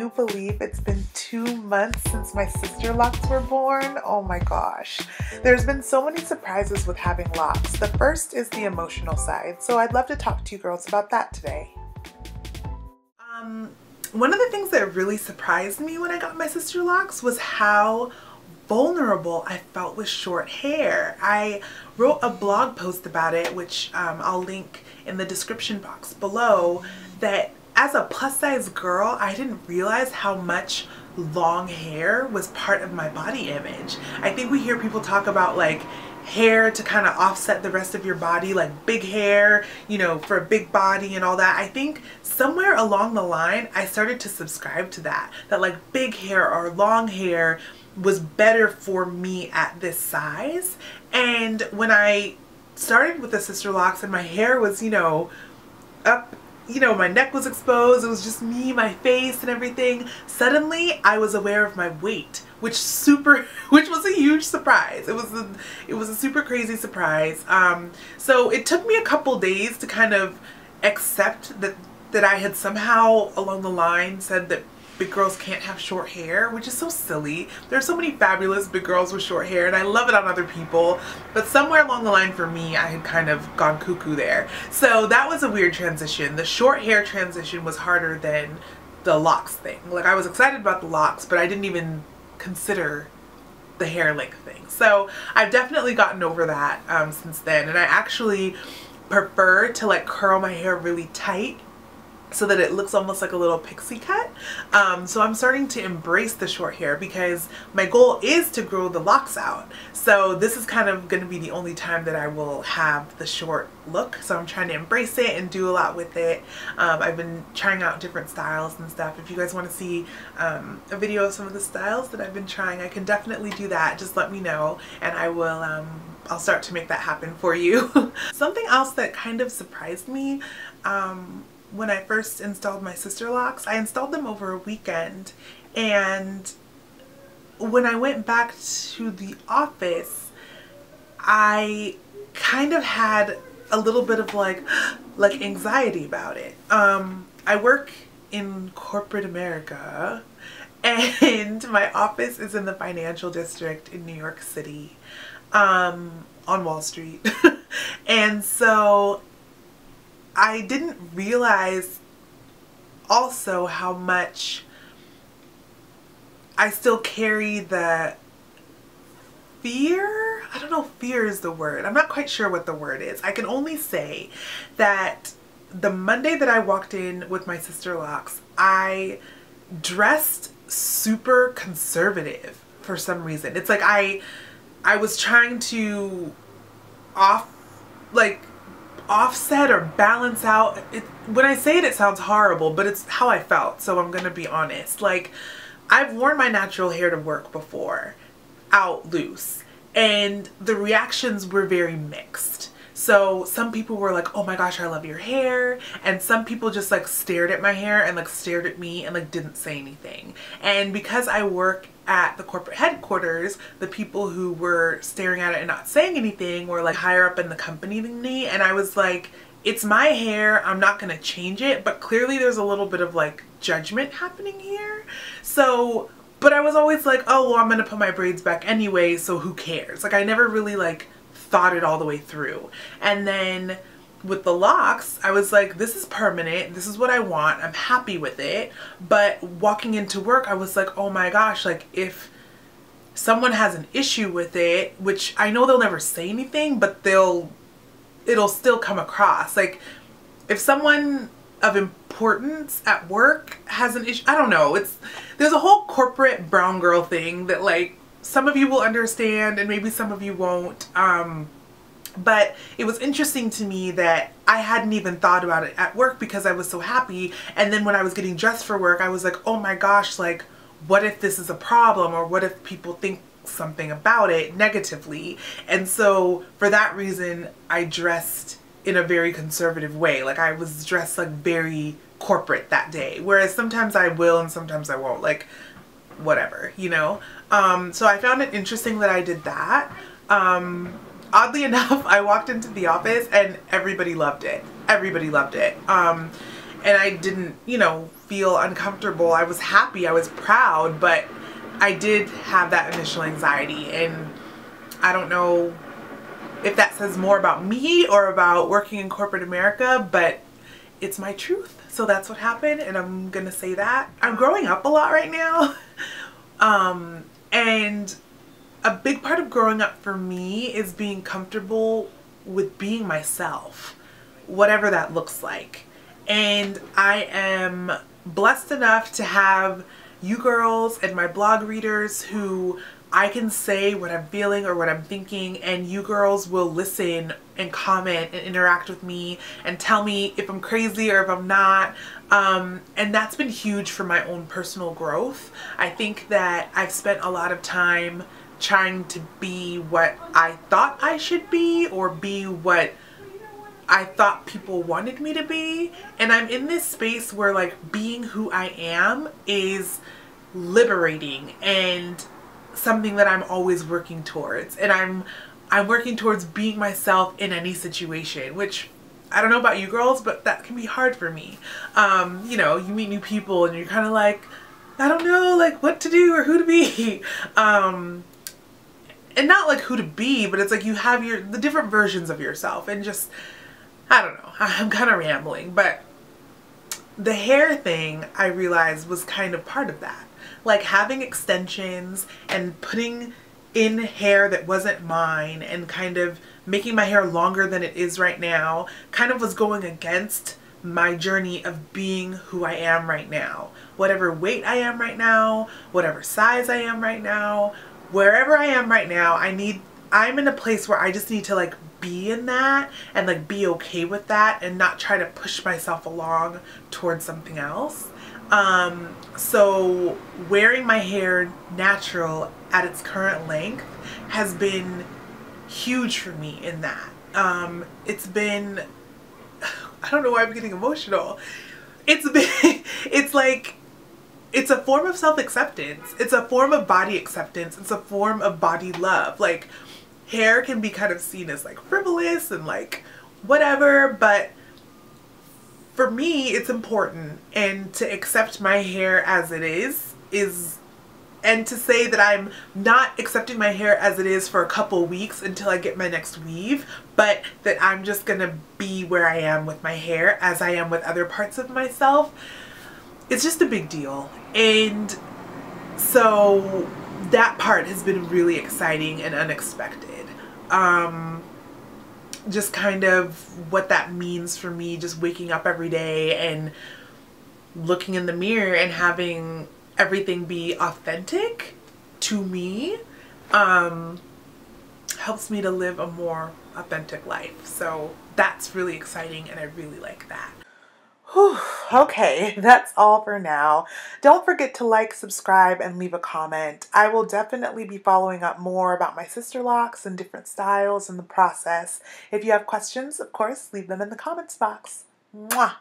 you believe it's been 2 months since my sister locks were born? Oh my gosh. There's been so many surprises with having locks. The first is the emotional side, so I'd love to talk to you girls about that today. One of the things that really surprised me when I got my sister locks was how vulnerable I felt with short hair. I wrote a blog post about it, which I'll link in the description box below, that as a plus size girl, I didn't realize how much long hair was part of my body image. I think we hear people talk about like hair to kind of offset the rest of your body, like big hair, you know, for a big body and all that. I think somewhere along the line I started to subscribe to that like big hair or long hair was better for me at this size. And when I started with the sister locks and my hair was, you know, up, you know, my neck was exposed, it was just me, my face and everything, suddenly I was aware of my weight, which was a huge surprise. It was a super crazy surprise. So it took me a couple days to kind of accept that I had somehow along the line said that big girls can't have short hair, which is so silly. There's so many fabulous big girls with short hair and I love it on other people, but somewhere along the line for me I had kind of gone cuckoo there. So that was a weird transition. The short hair transition was harder than the locks thing. Like, I was excited about the locks, but I didn't even consider the hair length thing. So I've definitely gotten over that since then, and I actually prefer to like curl my hair really tight so that it looks almost like a little pixie cut. So I'm starting to embrace the short hair because my goal is to grow the locks out. So this is kind of going to be the only time that I will have the short look. So I'm trying to embrace it and do a lot with it. I've been trying out different styles and stuff. If you guys want to see a video of some of the styles that I've been trying, I can definitely do that. Just let me know and I will I'll start to make that happen for you. Something else that kind of surprised me when I first installed my sister locks, I installed them over a weekend, and when I went back to the office, I kind of had a little bit of like anxiety about it. I work in corporate America and my office is in the financial district in New York City, on Wall Street. And so I didn't realize also how much I still carry the fear. I don't know if fear is the word. I'm not quite sure what the word is. I can only say that the Monday that I walked in with my sister locks, I dressed super conservative for some reason. It's like I was trying to offset or balance out it. When I say it, it sounds horrible, but it's how I felt, so I'm gonna be honest. Like, I've worn my natural hair to work before out loose and the reactions were very mixed. So some people were like, oh my gosh, I love your hair, and some people just like stared at my hair and like stared at me and like didn't say anything. And because I work at the corporate headquarters, the people who were staring at it and not saying anything were like higher up in the company than me, and I was like, it's my hair, I'm not gonna change it, but clearly there's a little bit of like judgment happening here. So, but I was always like, oh well, I'm gonna put my braids back anyway, so who cares? Like, I never really like thought it all the way through. And then with the locks, I was like, this is permanent, this is what I want, I'm happy with it. But walking into work, I was like, oh my gosh, like if someone has an issue with it, which I know they'll never say anything, but it'll still come across. Like, if someone of importance at work has an issue, I don't know, there's a whole corporate brown girl thing that like some of you will understand and maybe some of you won't. But it was interesting to me that I hadn't even thought about it at work because I was so happy. And then when I was getting dressed for work, I was like, oh my gosh, like, what if this is a problem? Or what if people think something about it negatively? And so for that reason, I dressed in a very conservative way. Like, I was dressed like very corporate that day. Whereas sometimes I will and sometimes I won't. Like, whatever, you know? So I found it interesting that I did that. Oddly enough, I walked into the office and everybody loved it. Everybody loved it. and I didn't, you know, feel uncomfortable. I was happy, I was proud, but I did have that initial anxiety, and I don't know if that says more about me or about working in corporate America, but it's my truth. So that's what happened, and I'm gonna say that. I'm growing up a lot right now. And a big part of growing up for me is being comfortable with being myself, whatever that looks like. And I am blessed enough to have you girls and my blog readers who I can say what I'm feeling or what I'm thinking, and you girls will listen and comment and interact with me and tell me if I'm crazy or if I'm not. And that's been huge for my own personal growth. I think that I've spent a lot of time trying to be what I thought I should be, or be what I thought people wanted me to be. And I'm in this space where like being who I am is liberating and something that I'm always working towards. And I'm working towards being myself in any situation, which I don't know about you girls, but that can be hard for me. You know, you meet new people and you're kind of like, I don't know like what to do or who to be. And not like who to be, but it's like you have the different versions of yourself, and just, I don't know, I'm kind of rambling, but the hair thing I realized was kind of part of that. Like having extensions and putting in hair that wasn't mine and kind of making my hair longer than it is right now kind of was going against my journey of being who I am right now. Whatever weight I am right now, whatever size I am right now, wherever I am right now, I'm in a place where I just need to like be in that and like be okay with that and not try to push myself along towards something else. So wearing my hair natural at its current length has been huge for me in that. It's been, I don't know why I'm getting emotional. It's like, it's a form of self-acceptance. It's a form of body acceptance. It's a form of body love. Like hair can be kind of seen as like frivolous and like whatever, but for me it's important, and to accept my hair as it is, and to say that I'm not accepting my hair as it is for a couple weeks until I get my next weave, but that I'm just gonna be where I am with my hair as I am with other parts of myself. It's just a big deal. And so that part has been really exciting and unexpected. Just kind of what that means for me, just waking up every day and looking in the mirror and having everything be authentic to me, helps me to live a more authentic life. So that's really exciting, and I really like that. Whew, okay, that's all for now. Don't forget to like, subscribe, and leave a comment. I will definitely be following up more about my sister locks and different styles in the process. If you have questions, of course, leave them in the comments box. Mwah!